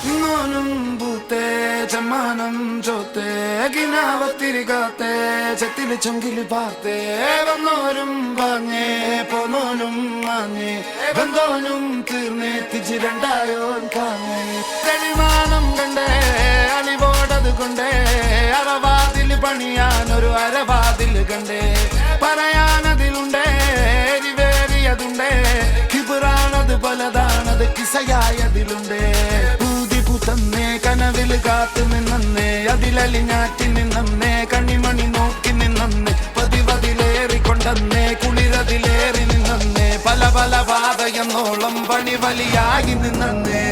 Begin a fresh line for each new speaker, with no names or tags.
നോനും ബൂത്തേ ചമ്മാനം ചോത്തേ ഗിനാവത്തിരികാത്തേ ചെത്തില് ചൊങ്കില് പാർത്തേ വന്നോരും പാഞ്ഞേ പോന്നോനും മാഞ്ഞേ ബന്ധോനും തീർന്നേ തിജി രണ്ടായോൻ കാഞ്ഞേ തെളിമാനം കണ്ടേ അലിവോടത് കൊണ്ടേ അറവാതില് പണിയാനൊരു അരവാതില് കണ്ടേ പറയാനതിലുണ്ടേ എരിവേറിയതുണ്ടേ കിബിറാണത് പലതാണത് കിസയായതിലുണ്ടേ തന്നെ കനവില് കാത്തു നിന്നേ അതിലലിഞ്ഞാറ്റി നിന്നേ കണിമണി നോക്കി നിന്നേ പതിവതിലേറിക്കൊണ്ടേ കുളിരതിലേറി നിന്നേ പല പല പാതയെന്നോളം പണി വലിയായി നിന്നേ